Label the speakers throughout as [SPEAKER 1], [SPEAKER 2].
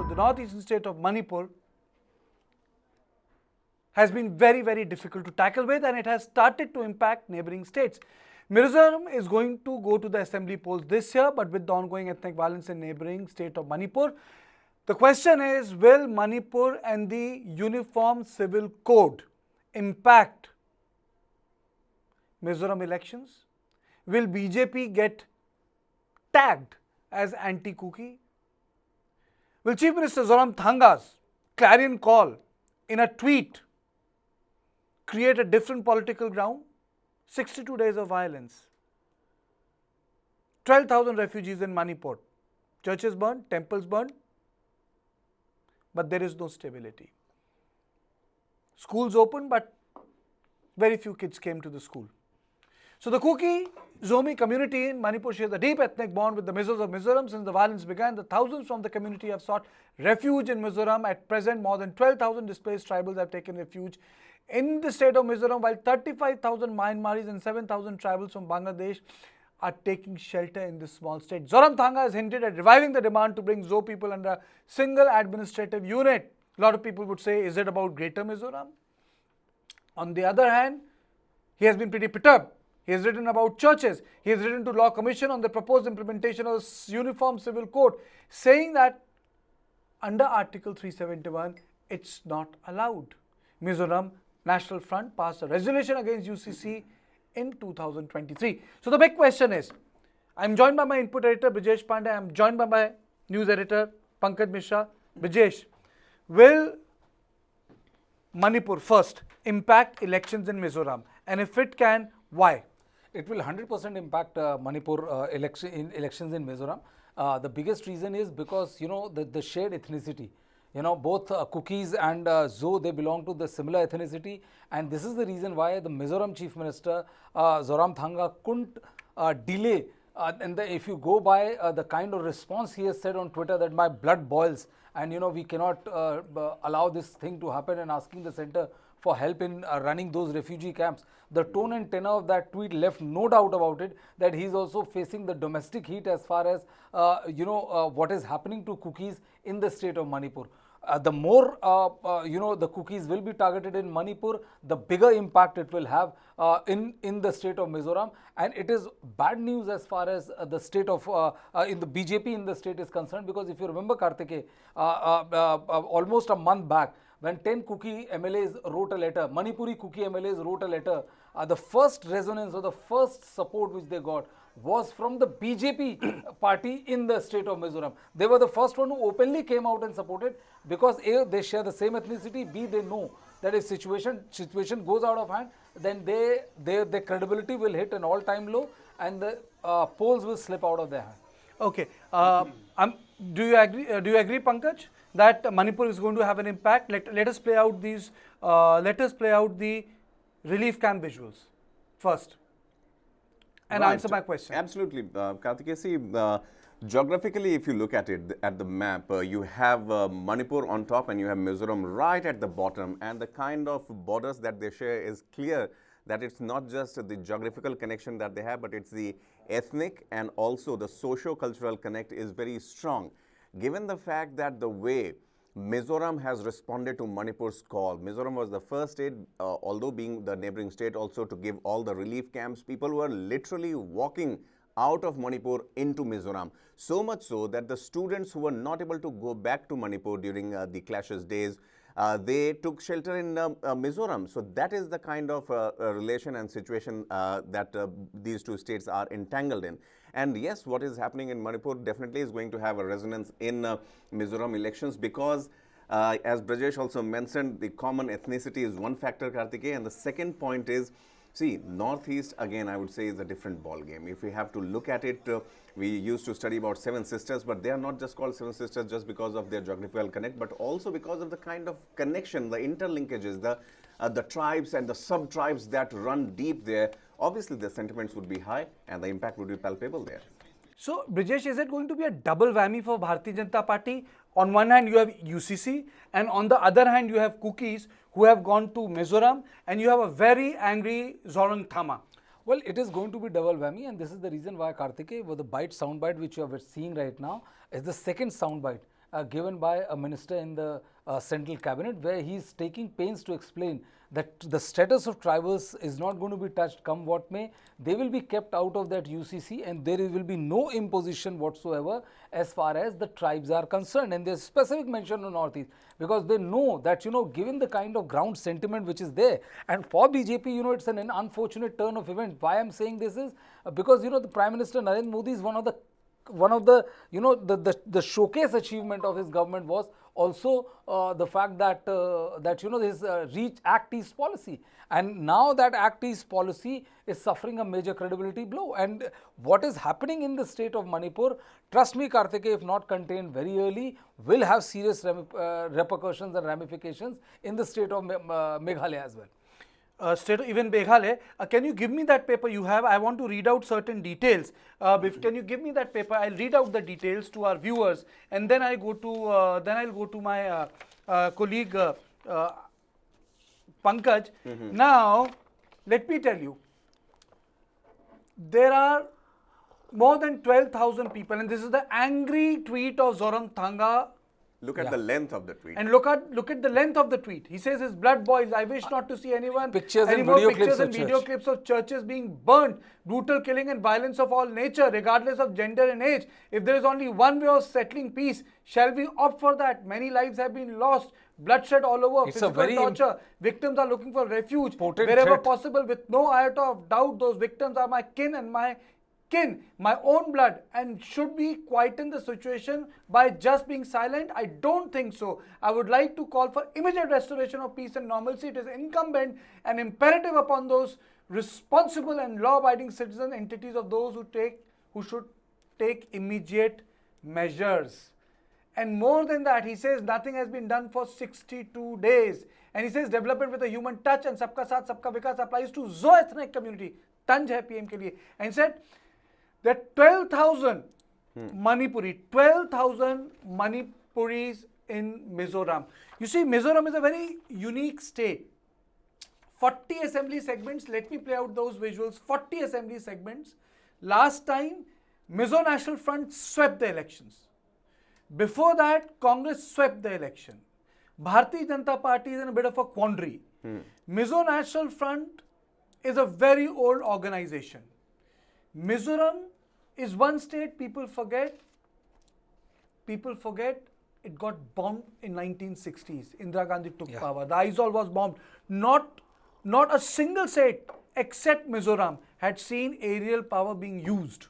[SPEAKER 1] the northeastern state of Manipur has been very, very difficult to tackle with, and it has started to impact neighboring states. Mizoram is going to go to the assembly polls this year, but with the ongoing ethnic violence in neighboring state of Manipur, the question is, will Manipur and the Uniform Civil Code impact Mizoram elections? Will BJP get tagged as anti-Kuki? Will Chief Minister Zoramthanga's clarion call in a tweet create a different political ground? 62 days of violence, 12,000 refugees in Manipur, churches burned, temples burned, but there is no stability. Schools opened, but very few kids came to the school. So the Kuki Zomi community in Manipur shares a deep ethnic bond with the Mizos of Mizoram. Since the violence began, the thousands from the community have sought refuge in Mizoram. At present, more than 12,000 displaced tribals have taken refuge in the state of Mizoram, while 35,000 Myanmaris and 7,000 tribals from Bangladesh are taking shelter in this small state. Zoramthanga has hinted at reviving the demand to bring Zo people under a single administrative unit. A lot of people would say, is it about Greater Mizoram? On the other hand, he has been pretty perturbed. He has written about churches. He has written to Law Commission on the proposed implementation of the Uniform Civil Code, saying that under Article 371, it's not allowed. Mizoram National Front passed a resolution against UCC in 2023. So the big question is, I'm joined by my input editor Brijesh Pandey. I'm joined by my news editor Pankaj Mishra. Brijesh, will Manipur first impact elections in Mizoram? And if it can, why?
[SPEAKER 2] It will 100% impact Manipur elections in Mizoram. The biggest reason is because, you know, the shared ethnicity. You know, both Kukis and Zo, they belong to the similar ethnicity, and this is the reason why the Mizoram Chief Minister Zoramthanga couldn't delay. And if you go by the kind of response he has said on Twitter, that my blood boils, and you know, we cannot allow this thing to happen, and asking the center for help in running those refugee camps. The tone and tenor of that tweet left no doubt about it that he is also facing the domestic heat as far as what is happening to Kukis in the state of Manipur. The more the Kukis will be targeted in Manipur, the bigger impact it will have in the state of Mizoram, and it is bad news as far as the state of in the BJP in the state is concerned, because if you remember, Kartike, almost a month back, when 10 Kuki MLAs wrote a letter, Manipuri Kuki MLAs wrote a letter, the first resonance or the first support which they got was from the BJP party in the state of Mizoram. They were the first one who openly came out and supported, because A, they share the same ethnicity, B, they know that if situation goes out of hand, then their credibility will hit an all-time low, and the polls will slip out of their hand.
[SPEAKER 1] Okay. Do you agree, Pankaj, that Manipur is going to have an impact? Let us play out these. Let us play out the relief camp visuals first, and answer my question.
[SPEAKER 3] Absolutely, Kartikeya. See, geographically, if you look at it, at the map, you have Manipur on top and you have Mizoram right at the bottom, and the kind of borders that they share is clear that it's not just the geographical connection that they have, but it's the ethnic and also the socio-cultural connect is very strong. Given the fact that the way Mizoram has responded to Manipur's call, Mizoram was the first state, although being the neighboring state also, to give all the relief camps. People were literally walking out of Manipur into Mizoram. So much so that the students who were not able to go back to Manipur during the clashes days, they took shelter in Mizoram. So that is the kind of relation and situation that these two states are entangled in. And yes, what is happening in Manipur definitely is going to have a resonance in Mizoram elections, because as Brijesh also mentioned, the common ethnicity is one factor, Kartikeya, and the second point is, see, Northeast, again, I would say is a different ball game. If we have to look at it, we used to study about 7 sisters, but they are not just called 7 sisters just because of their geographical connect, but also because of the kind of connection, the interlinkages, the tribes and the sub-tribes that run deep there. Obviously, the sentiments would be high and the impact would be palpable there.
[SPEAKER 1] So, Brijesh, is it going to be a double whammy for Bharatiya Janata Party? On one hand, you have UCC, and on the other hand, you have Kukis who have gone to Mizoram, and you have a very angry Zoramthanga.
[SPEAKER 2] Well, it is going to be double whammy, and this is the reason why, Kartikeya, the soundbite which you are seeing right now is the second soundbite. given by a minister in the central cabinet, where he is taking pains to explain that the status of tribals is not going to be touched come what may. They will be kept out of that UCC, and there will be no imposition whatsoever as far as the tribes are concerned. And there's specific mention on Northeast, because they know that, given the kind of ground sentiment which is there, and for BJP, it's an unfortunate turn of event. Why I'm saying this is because, the Prime Minister Narendra Modi is one of the the showcase achievement of his government was also the fact that his Reach Act East policy, and now that Act East policy is suffering a major credibility blow. And what is happening in the state of Manipur, trust me Karthikeya, if not contained very early, will have serious repercussions and ramifications in the state of Meghalaya as well.
[SPEAKER 1] State even Meghalaya. Can you give me that paper you have? I want to read out certain details. Can you give me that paper? I'll read out the details to our viewers, and then I'll go to my colleague Pankaj. Now, let me tell you, there are more than 12,000 people, and this is the angry tweet of Zoramthanga.
[SPEAKER 3] Look at the length of the tweet.
[SPEAKER 1] And look at the length of the tweet. He says his blood boils. I wish not to see anyone.
[SPEAKER 2] Pictures and
[SPEAKER 1] video clips of churches being burnt. Brutal killing and violence of all nature, regardless of gender and age. If there is only one way of settling peace, shall we opt for that? Many lives have been lost. Bloodshed all over.
[SPEAKER 2] It's
[SPEAKER 1] physical torture. Victims are looking for refuge. Wherever possible, with no iota of doubt, those victims are my kin and my own blood, and should we quieten the situation by just being silent? I don't think so. I would like to call for immediate restoration of peace and normalcy. It is incumbent and imperative upon those responsible and law-abiding citizen entities of those who should take immediate measures. And more than that, he says nothing has been done for 62 days. And he says development with a human touch and sabka saath sabka vikas applies to Zo ethnic community. Tanj hai PM ke liye. And he said that 12,000 Manipuris in Mizoram. You see, Mizoram is a very unique state. 40 assembly segments. Let me play out those visuals. 40 assembly segments. Last time, Mizo National Front swept the elections. Before that, Congress swept the election. Bharatiya Janata Party is in a bit of a quandary. Mizo National Front is a very old organization. Mizoram is one state people forget it got bombed in 1960s. Indira Gandhi took power. The Aizawl was bombed. Not a single state except Mizoram had seen aerial power being used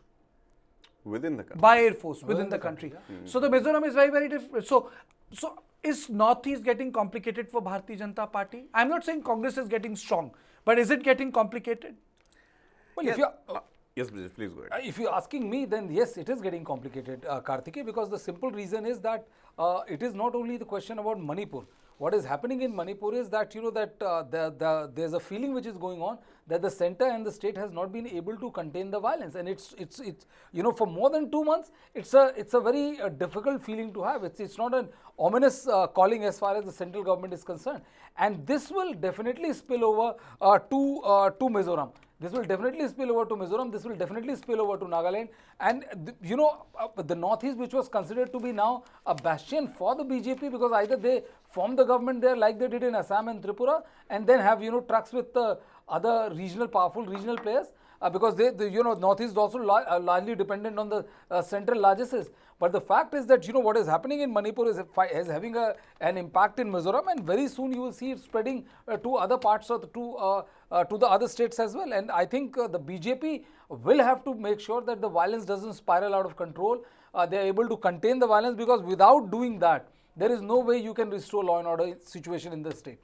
[SPEAKER 3] within the country.
[SPEAKER 1] By Air Force within the country. So the Mizoram is very, very different. So is Northeast getting complicated for Bharatiya Janata Party? I'm not saying Congress is getting strong, but is it getting complicated?
[SPEAKER 2] Well, if you
[SPEAKER 3] yes, please go ahead.
[SPEAKER 2] If you're asking me, then yes, it is getting complicated, Karthikeya, because the simple reason is that it is not only the question about Manipur. What is happening in Manipur is that, there's a feeling which is going on that the center and the state has not been able to contain the violence, and it's for more than 2 months, it's a very difficult feeling to have. It's not an ominous calling as far as the central government is concerned, and this will definitely spill over to Mizoram. This will definitely spill over to Mizoram. This will definitely spill over to Nagaland. And the Northeast, which was considered to be now a bastion for the BJP, because either they form the government there like they did in Assam and Tripura, and then have trucks with other powerful regional players, because Northeast is also largely dependent on the central largesses. But the fact is that what is happening in Manipur is having an impact in Mizoram, and very soon you will see it spreading to other parts of to the other states as well. And I think the BJP will have to make sure that the violence doesn't spiral out of control. They are able to contain the violence, because without doing that, there is no way you can restore law and order situation in the state.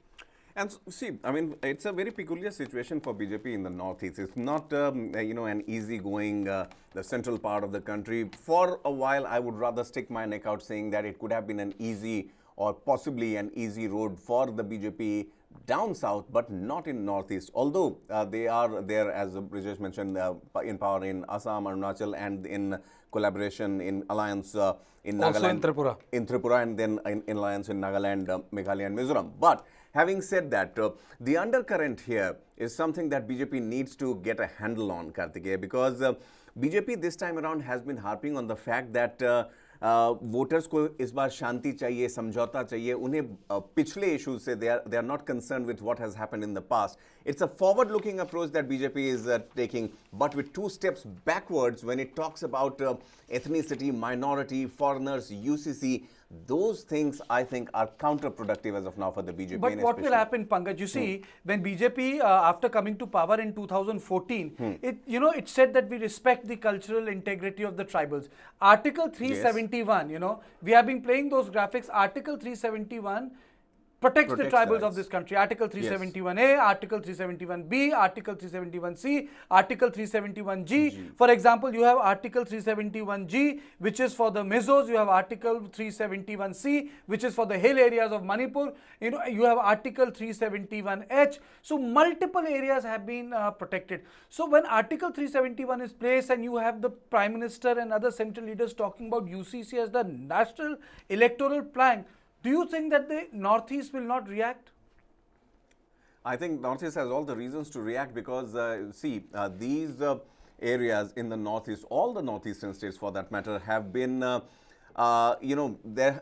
[SPEAKER 3] And see, I mean, it's a very peculiar situation for BJP in the Northeast. It's not, an easy-going, the central part of the country. For a while, I would rather stick my neck out saying that it could have been an easy or possibly an easy road for the BJP down south, but not in Northeast. Although they are there, as Brijesh mentioned, in power in Assam, Arunachal, and in collaboration in alliance in Nagaland.
[SPEAKER 2] Also in Tripura.
[SPEAKER 3] In Tripura, and then in alliance in Nagaland, Meghalaya and Mizoram. But having said that, the undercurrent here is something that BJP needs to get a handle on, Karthikeya, because BJP this time around has been harping on the fact that voters को इस बार शांति चाहिए, समझौता चाहिए, उन्हें पिछले issues से they are not concerned with what has happened in the past. It's a forward-looking approach that BJP is taking, but with 2 steps backwards when it talks about ethnicity, minority, foreigners, UCC. Those things, I think, are counterproductive as of now for the BJP.
[SPEAKER 1] But what will happen, Pankaj? You see, when BJP, after coming to power in 2014, it said that we respect the cultural integrity of the tribals. Article 371, we have been playing those graphics. Article 371 protects the tribals of this country. Article 371A, Article 371B, Article 371C, Article 371G. For example, you have Article 371G, which is for the Mizos. You have Article 371C, which is for the hill areas of Manipur. You have Article 371H. So multiple areas have been protected. So when Article 371 is placed and you have the Prime Minister and other central leaders talking about UCC as the national electoral plan, do you think that the Northeast will not react?
[SPEAKER 3] I think Northeast has all the reasons to react because, these areas in the Northeast, all the Northeastern states for that matter, have been, there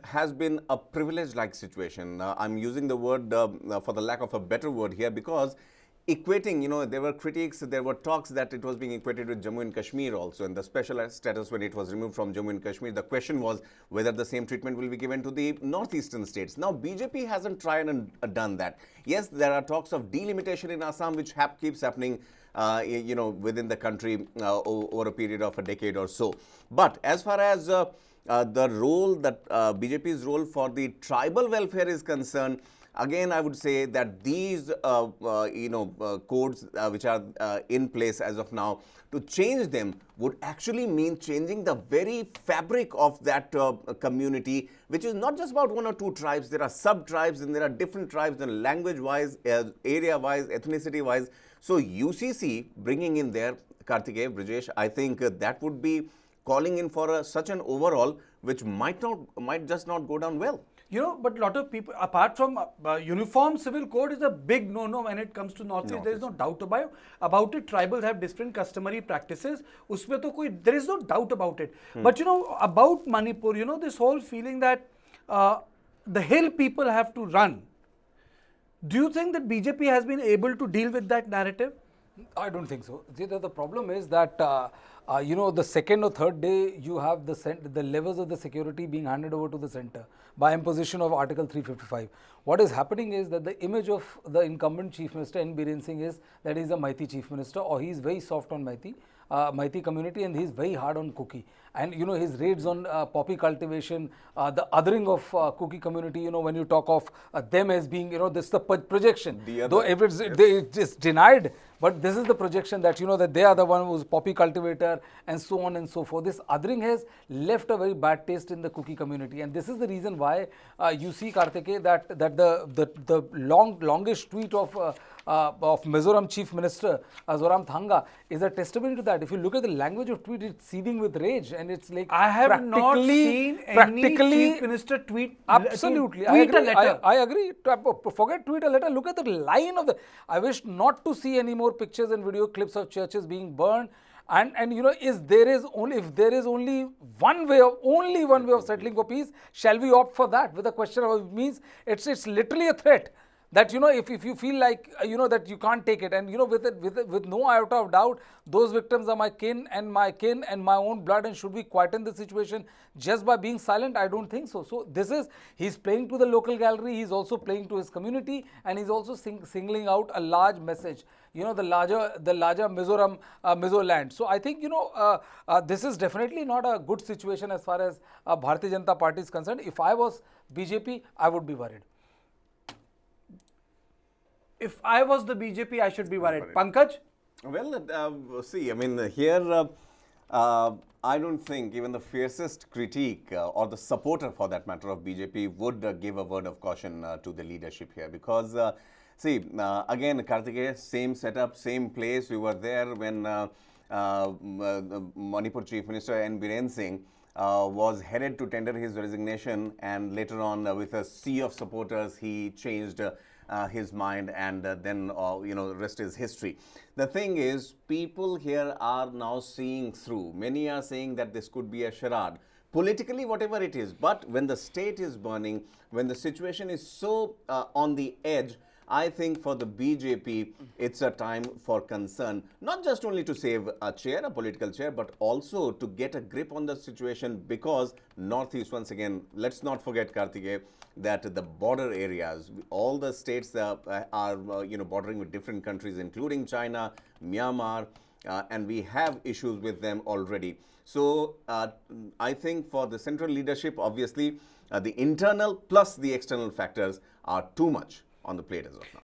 [SPEAKER 3] has been a privilege-like situation. I'm using the word for the lack of a better word here because equating, there were critics, there were talks that it was being equated with Jammu and Kashmir also, and the special status when it was removed from Jammu and Kashmir. The question was whether the same treatment will be given to the northeastern states. Now, BJP hasn't tried and done that. Yes, there are talks of delimitation in Assam, which keeps happening, within the country over a period of a decade or so. But as far as the role that BJP's role for the tribal welfare is concerned, again, I would say that these, codes which are in place as of now, to change them would actually mean changing the very fabric of that community, which is not just about 1 or 2 tribes. There are sub-tribes and there are different tribes and language-wise, area-wise, ethnicity-wise. So UCC bringing in there, Kartikeya, Brijesh, I think that would be calling in for such an overhaul which might just not go down well.
[SPEAKER 1] But a lot of people, apart from uniform civil code is a big no-no when it comes to Northeast. There is no doubt about it. Tribals have different customary practices. There is no doubt about it. But about Manipur, this whole feeling that the hill people have to run. Do you think that BJP has been able to deal with that narrative?
[SPEAKER 2] I don't think so. The problem is that, the second or third day, you have the levels of the security being handed over to the center by imposition of Article 355. What is happening is that the image of the incumbent Chief Minister N. Biren Singh is that he is a Maithi Chief Minister, or he is very soft on Maithi community, and he is very hard on Kuki. And his raids on poppy cultivation, the othering of Kuki community, when you talk of them as being, this is the projection. Though if it's denied, but this is the projection that, that they are the one who's poppy cultivator and so on and so forth. This othering has left a very bad taste in the Kuki community. And this is the reason why you see, Kartikeya, that the longest tweet of Mizoram Chief Minister Zoramthanga is a testimony to that. If you look at the language of tweet, it's seething with rage, and it's like
[SPEAKER 1] I have not seen any Chief Minister tweet.
[SPEAKER 2] Absolutely,
[SPEAKER 1] tweet a letter.
[SPEAKER 2] I agree. Forget tweet a letter. Look at the line of the. I wish not to see any more pictures and video clips of churches being burned. And if there is only one way of settling for peace, shall we opt for that? With a question of means, it's literally a threat. That if you feel like that you can't take it, and with no iota of doubt, those victims are my kin and my own blood, and should we quieten the situation just by being silent? I don't think so. So he's playing to the local gallery, he's also playing to his community, and he's also singling out a large message, the larger Mizoram Mizo land. So I think this is definitely not a good situation as far as Bharatiya Janata Party is concerned. If I was BJP, I would be worried.
[SPEAKER 1] If I was the BJP, I should be worried. Pankaj?
[SPEAKER 3] Well, here I don't think even the fiercest critique or the supporter for that matter of BJP would give a word of caution to the leadership here, because again, Kartikeya, same setup, same place. We were there when Manipur Chief Minister N. Biren Singh was headed to tender his resignation, and later on with a sea of supporters he changed his mind, and then rest is history. The thing is, people here are now seeing through. Many are saying that this could be a charade. politically, whatever it is. But when the state is burning, when the situation is so on the edge, I think for the BJP, it's a time for concern, not just only to save a chair, a political chair, but also to get a grip on the situation, because Northeast, once again, let's not forget, Kartikeya, that the border areas, all the states are bordering with different countries, including China, Myanmar, and we have issues with them already. So I think for the central leadership, obviously, the internal plus the external factors are too much on the plate as of now.